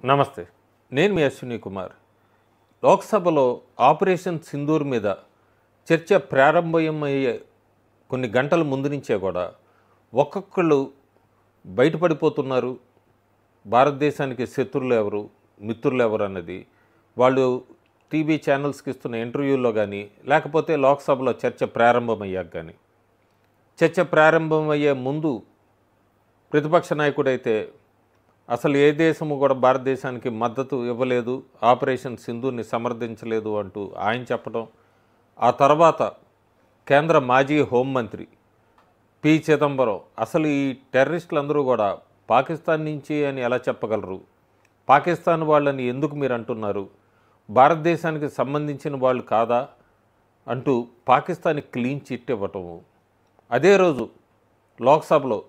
నమస్తే. నేను మీ అశ్విని కుమార్. లోక్సభలో ఆపరేషన్ సింధూర్ మీద చర్చ ప్రారంభమయ్యే కొన్ని గంటల ముందు నుంచే కూడా ఒక్కొక్కళ్ళు బయటపడిపోతున్నారు. భారతదేశానికి శత్రువులు ఎవరు, మిత్రులు ఎవరు అన్నది వాళ్ళు టీవీ ఛానల్స్కి ఇస్తున్న ఇంటర్వ్యూల్లో కానీ, లేకపోతే లోక్సభలో చర్చ ప్రారంభమయ్యాక కానీ. చర్చ ప్రారంభమయ్యే ముందు ప్రతిపక్ష నాయకుడైతే అసలు ఏ దేశము కూడా భారతదేశానికి మద్దతు ఇవ్వలేదు, ఆపరేషన్ సింధూర్ని సమర్థించలేదు అంటూ ఆయన చెప్పడం. ఆ తర్వాత కేంద్ర మాజీ హోంమంత్రి పి చిదంబరం అసలు ఈ టెర్రరిస్టులందరూ కూడా పాకిస్తాన్ నుంచి అని ఎలా చెప్పగలరు, పాకిస్తాన్ వాళ్ళని ఎందుకు మీరు అంటున్నారు, భారతదేశానికి సంబంధించిన వాళ్ళు కాదా అంటూ పాకిస్తాన్కి క్లీన్ చిట్ ఇవ్వటము. అదే రోజు లోక్సభలో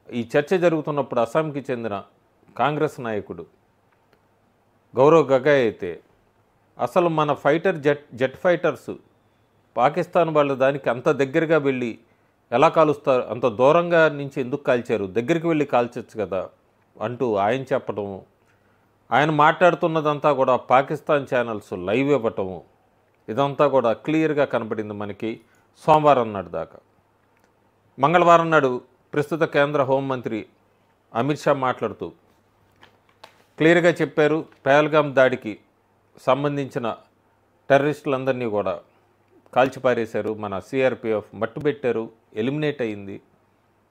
ఈ చర్చ జరుగుతున్నప్పుడు అస్సాంకి చెందిన కాంగ్రెస్ నాయకుడు గౌరవ్ గగాయ్ అయితే అసలు మన జెట్ ఫైటర్స్ పాకిస్తాన్ వాళ్ళ దానికి అంత దగ్గరగా వెళ్ళి ఎలా కాలుస్తారు, అంత దూరంగా నుంచి ఎందుకు కాల్చారు, దగ్గరికి వెళ్ళి కాల్చచ్చు కదా అంటూ ఆయన చెప్పడము. ఆయన మాట్లాడుతున్నదంతా కూడా పాకిస్తాన్ ఛానల్స్ లైవ్ ఇవ్వటము. ఇదంతా కూడా క్లియర్గా కనపడింది మనకి సోమవారం నాడు దాకా. మంగళవారం నాడు ప్రస్తుత కేంద్ర హోంమంత్రి అమిత్ షా మాట్లాడుతూ క్లియర్గా చెప్పారు, పహల్గామ్ దాడికి సంబంధించిన టెర్రరిస్టులందరినీ కూడా కాల్చిపారేశారు, మన సిఆర్పిఎఫ్ మట్టుబెట్టారు, ఎలిమినేట్ అయింది,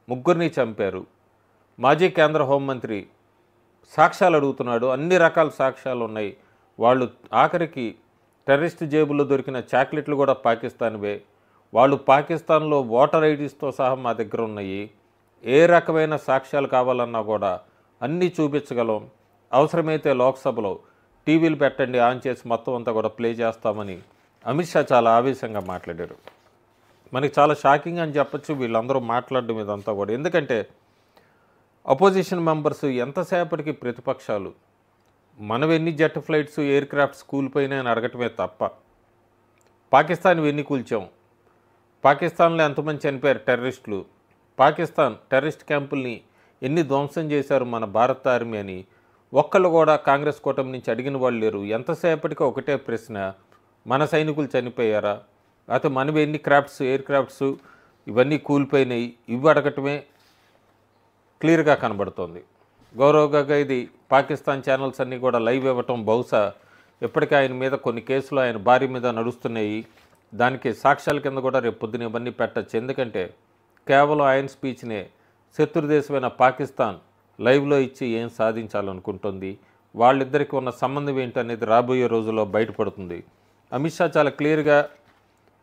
ముగ్గురిని చంపారు. మాజీ కేంద్ర హోంమంత్రి సాక్ష్యాలు అడుగుతున్నాడు, అన్ని రకాల సాక్ష్యాలు ఉన్నాయి. వాళ్ళు ఆఖరికి టెర్రరిస్ట్ జేబుల్లో దొరికిన చాక్లెట్లు కూడా పాకిస్తాన్వే, వాళ్ళు పాకిస్తాన్లో ఓటర్ ఐడీస్తో సహా మా దగ్గర ఉన్నాయి, ఏ రకమైన సాక్ష్యాలు కావాలన్నా కూడా అన్నీ చూపించగలం, అవసరమైతే లోక్సభలో టీవీలు పెట్టండి, ఆన్ చేసి మొత్తం అంతా కూడా ప్లే చేస్తామని అమిత్ షా చాలా ఆవేశంగా మాట్లాడారు. మనకి చాలా షాకింగ్ అని చెప్పచ్చు వీళ్ళందరూ మాట్లాడడం ఇదంతా కూడా. ఎందుకంటే అపోజిషన్ మెంబర్స్ ఎంతసేపటికి ప్రతిపక్షాలు మనం ఎన్ని జెట్ ఫ్లైట్స్, ఎయిర్ క్రాఫ్ట్స్ కూలిపోయినాయి అని అడగటమే తప్ప పాకిస్తాన్ ఎన్ని కూల్చాం, పాకిస్తాన్లో ఎంతమంది చనిపోయారు టెర్రరిస్టులు, పాకిస్తాన్ టెర్రరిస్ట్ క్యాంపుల్ని ఎన్ని ధ్వంసం చేశారు మన భారత ఆర్మీ అని ఒక్కళ్ళు కూడా కాంగ్రెస్ కూటమి నుంచి అడిగిన వాళ్ళు లేరు. ఎంతసేపటికి ఒకటే ప్రశ్న, మన సైనికులు చనిపోయారా, అయితే మనవి ఎన్ని క్రాఫ్ట్స్, ఎయిర్ క్రాఫ్ట్స్ ఇవన్నీ కూలిపోయినాయి, ఇవి అడగటమే క్లియర్గా కనబడుతోంది. గౌరవ్ గగాయ్ది పాకిస్తాన్ ఛానల్స్ అన్నీ కూడా లైవ్ ఇవ్వటం బహుశా ఇప్పటికే ఆయన మీద కొన్ని కేసులు ఆయన భార్య మీద నడుస్తున్నాయి, దానికి సాక్ష్యాల కింద కూడా రేపు పొద్దున ఇవన్నీ పెట్టచ్చు. ఎందుకంటే కేవలం ఆయన స్పీచ్నే శత్రుదేశమైన పాకిస్తాన్ లైవ్లో ఇచ్చి ఏం సాధించాలనుకుంటుంది, వాళ్ళిద్దరికీ ఉన్న సంబంధం ఏంటనేది రాబోయే రోజుల్లో బయటపడుతుంది. అమిత్ షా చాలా క్లియర్గా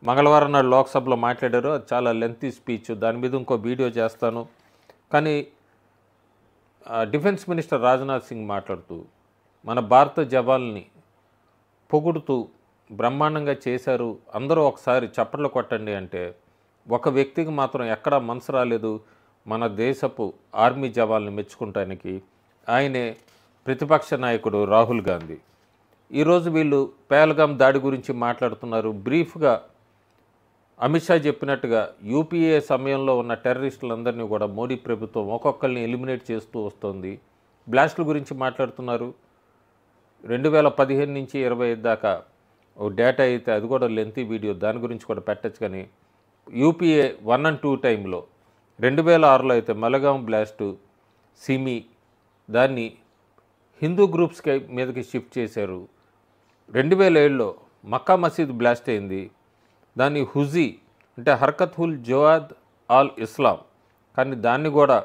మంగళవారం నాడు లోక్సభలో మాట్లాడారు. అది చాలా లెంతీ స్పీచ్, దాని మీద ఇంకో వీడియో చేస్తాను. కానీ డిఫెన్స్ మినిస్టర్ రాజ్నాథ్ సింగ్ మాట్లాడుతూ మన భారత జవాన్ని పొగుడుతూ బ్రహ్మాండంగా చేశారు, అందరూ ఒకసారి చప్పట్లు కొట్టండి అంటే ఒక వ్యక్తికి మాత్రం ఎక్కడా మనసు రాలేదు, మన దేశపు ఆర్మీ జవాన్లు మెచ్చుకుంటానికి, ఆయనే ప్రతిపక్ష నాయకుడు రాహుల్ గాంధీ. ఈరోజు వీళ్ళు పహల్గామ్ దాడి గురించి మాట్లాడుతున్నారు. బ్రీఫ్గా అమిత్ షా చెప్పినట్టుగా యూపీఏ సమయంలో ఉన్న టెర్రరిస్టులందరినీ కూడా మోడీ ప్రభుత్వం ఒక్కొక్కరిని ఎలిమినేట్ చేస్తూ వస్తుంది. బ్లాస్టుల గురించి మాట్లాడుతున్నారు. 2015 నుంచి 25 దాకా ఓ డేటా అయితే అది కూడా లెంతీ వీడియో, దాని గురించి కూడా పెట్టచ్చు. కానీ యూపీఏ 1 and 2 టైంలో 2006లో అయితే మలగాం బ్లాస్టు, సిమి దాన్ని హిందూ గ్రూప్స్ మీదకి షిఫ్ట్ చేశారు. 2007లో మక్కా మసీద్ బ్లాస్ట్ అయింది, దాన్ని హుజీ అంటే హర్కత్ ఉల్ జిహాద్ అల్ ఇస్లాం, కానీ దాన్ని కూడా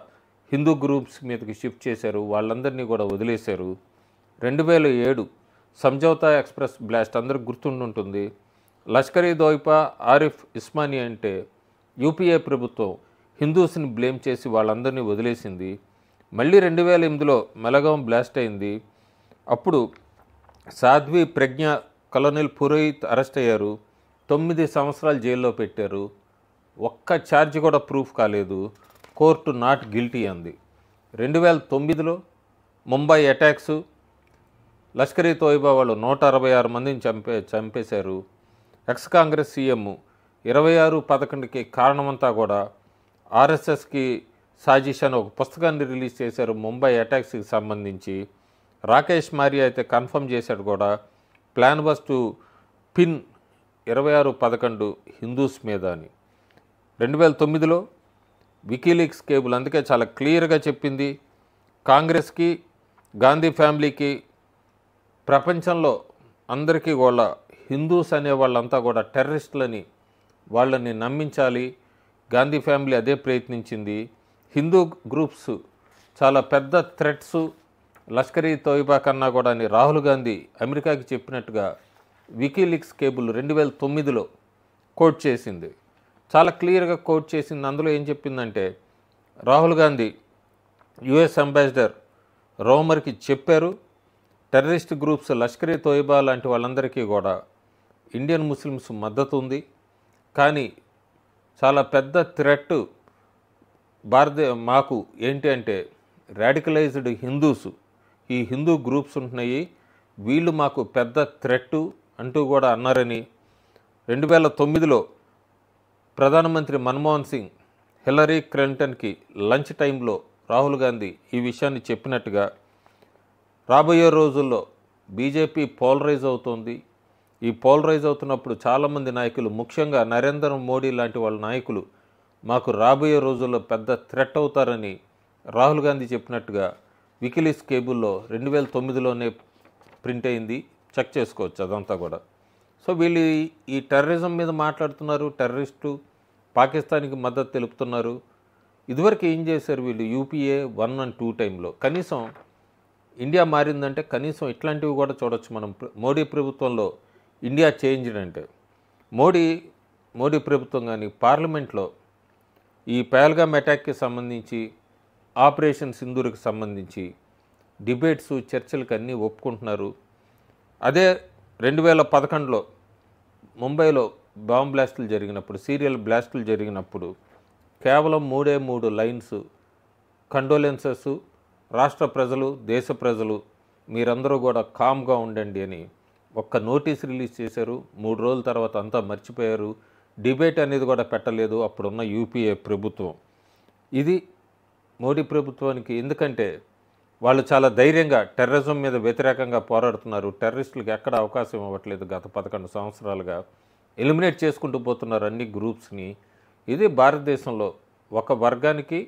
హిందూ గ్రూప్స్ మీదకి షిఫ్ట్ చేశారు, వాళ్ళందరినీ కూడా వదిలేశారు. 2007 సంజౌతా ఎక్స్ప్రెస్ బ్లాస్ట్ అందరికి గుర్తుండుంటుంది. లష్కర్ ఈ తోయిబా, ఆరిఫ్ ఉస్మానీ అంటే యూపీఏ ప్రభుత్వం హిందూస్ని బ్లేమ్ చేసి వాళ్ళందరినీ వదిలేసింది. మళ్ళీ 2008లో మలగాం బ్లాస్ట్ అయింది. అప్పుడు సాధ్వి ప్రజ్ఞ, కలోనల్ పురోహిత్ అరెస్ట్ అయ్యారు, 9 సంవత్సరాలు జైల్లో పెట్టారు, ఒక్క ఛార్జ్ కూడా ప్రూఫ్ కాలేదు, కోర్టు నాట్ గిల్టీ అంది. 2009లో ముంబై అటాక్స్, లష్కర్ ఈ తోయిబా వాళ్ళు 166 మందిని చంపేశారు. ఎక్స్ కాంగ్రెస్ సీఎం 26/11కి కారణమంతా కూడా ఆర్ఎస్ఎస్కి సాజిష్ అని ఒక పుస్తకాన్ని రిలీజ్ చేశారు ముంబై అటాక్స్కి సంబంధించి. రాకేష్ మారియా అయితే కన్ఫర్మ్ చేశాడు కూడా, plan was to pin 26-11 Hindus మీద అని. 2009లో వికీలీక్స్ కేబుల్ అందుకే చాలా క్లియర్గా చెప్పింది, కాంగ్రెస్కి, గాంధీ ఫ్యామిలీకి, ప్రపంచంలో అందరికీ కూడా హిందూస్ అనే వాళ్ళంతా కూడా టెర్రరిస్టులని వాళ్ళని నమ్మించాలి. గాంధీ ఫ్యామిలీ అదే ప్రయత్నించింది. హిందూ గ్రూప్స్ చాలా పెద్ద థ్రెట్స్, లష్కర్-ఈ తోయిబా కన్నా కూడా అని రాహుల్ గాంధీ అమెరికాకి చెప్పినట్టుగా వికీలీక్స్ కేబుల్ 2009లో కోట్ చేసింది. చాలా క్లియర్గా కోట్ చేసింది. అందులో ఏం చెప్పిందంటే, రాహుల్ గాంధీ యుఎస్ అంబాసిడర్ రోమర్కి చెప్పారు, టెర్రరిస్ట్ గ్రూప్స్ లష్కర్-ఈ తోయిబా లాంటి వాళ్ళందరికీ కూడా ఇండియన్ ముస్లిమ్స్ మద్దతు ఉంది, కానీ చాలా పెద్ద థ్రెట్ మాకు ఏంటి అంటే రాడికలైజ్డ్ హిందూస్, ఈ హిందూ గ్రూప్స్ ఉంటున్నాయి, వీళ్ళు మాకు పెద్ద థ్రెట్ అంటూ కూడా అన్నారని. 2009లో ప్రధానమంత్రి మన్మోహన్ సింగ్ హిల్లరీ క్లింటన్కి లంచ్ టైంలో రాహుల్ గాంధీ ఈ విషయాన్ని చెప్పినట్టుగా, రాబోయే రోజుల్లో బీజేపీ పోలరైజ్ అవుతోంది. ఈ పోలరైజ్ అవుతున్నప్పుడు చాలామంది నాయకులు, ముఖ్యంగా నరేంద్ర మోడీ లాంటి వాళ్ళ నాయకులు మాకు రాబోయే రోజుల్లో పెద్ద థ్రెట్ అవుతారని రాహుల్ గాంధీ చెప్పినట్టుగా వికీలీక్స్ కేబుల్లో 2009లోనే ప్రింట్ అయింది. చెక్ చేసుకోవచ్చు అదంతా కూడా. సో వీళ్ళు ఈ టెర్రరిజం మీద మాట్లాడుతున్నారు, టెర్రరిస్టు పాకిస్తాన్కి మద్దతు తెలుపుతున్నారు. ఇదివరకు ఏం చేశారు వీళ్ళు యూపీఏ 1 and 2 టైంలో? కనీసం ఇండియా మారిందంటే కనీసం ఇట్లాంటివి కూడా చూడొచ్చు మనం. మోడీ ప్రభుత్వంలో ఇండియా చేంజ్డ్ అంటే మోడీ ప్రభుత్వం కానీ పార్లమెంట్లో ఈ పహల్గామ్ అటాక్కి సంబంధించి, ఆపరేషన్ సింధూర్కి సంబంధించి డిబేట్స్, చర్చలకు అన్నీ ఒప్పుకుంటున్నారు. అదే 2011లో ముంబైలో బాంబ్ బ్లాస్టులు జరిగినప్పుడు, సీరియల్ బ్లాస్టులు జరిగినప్పుడు కేవలం 3 లైన్స్, కండోలెన్సెస్, రాష్ట్ర ప్రజలు, దేశ ప్రజలు మీరందరూ కూడా కామ్గా ఉండండి అని ఒక్క నోటీస్ రిలీజ్ చేశారు. 3 రోజుల తర్వాత అంతా మర్చిపోయారు. డిబేట్ అనేది కూడా పెట్టలేదు అప్పుడున్న యూపీఏ ప్రభుత్వం. ఇది మోడీ ప్రభుత్వానికి, ఎందుకంటే వాళ్ళు చాలా ధైర్యంగా టెర్రరిజం మీద వ్యతిరేకంగా పోరాడుతున్నారు. టెర్రరిస్టులకు ఎక్కడ అవకాశం ఇవ్వట్లేదు. గత 11 సంవత్సరాలుగా ఎలిమినేట్ చేసుకుంటూ పోతున్నారు అన్ని గ్రూప్స్ని. ఇది భారతదేశంలో ఒక వర్గానికి,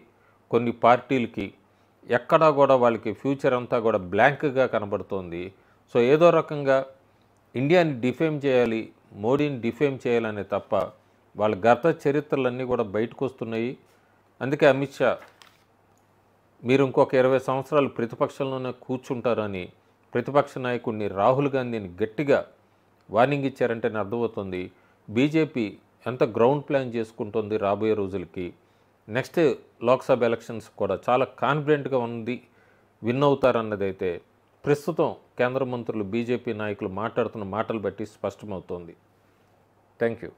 కొన్ని పార్టీలకి ఎక్కడా కూడా వాళ్ళకి ఫ్యూచర్ అంతా కూడా బ్లాంక్గా కనబడుతోంది. సో ఏదో రకంగా ఇండియాని డిఫేమ్ చేయాలి, మోడీని డిఫేమ్ చేయాలనే తప్ప వాళ్ళ గత చరిత్రలన్నీ కూడా బయటకు వస్తున్నాయి. అందుకే అమిత్ షా మీరు ఇంకొక 20 సంవత్సరాలు ప్రతిపక్షంలోనే కూర్చుంటారని ప్రతిపక్ష నాయకుడిని రాహుల్ గాంధీని గట్టిగా వార్నింగ్ ఇచ్చారంటే అర్థమవుతుంది బీజేపీ ఎంత గ్రౌండ్ ప్లాన్ చేసుకుంటుంది రాబోయే రోజులకి. నెక్స్ట్ లోక్సభ ఎలక్షన్స్ కూడా చాలా కాన్ఫిడెంట్గా ఉంది, విన్ అవుతారన్నదైతే ప్రస్తుతం కేంద్ర మంత్రులు, బీజేపీ నాయకులు మాట్లాడుతున్న మాటలు బట్టి స్పష్టమవుతోంది. Thank you.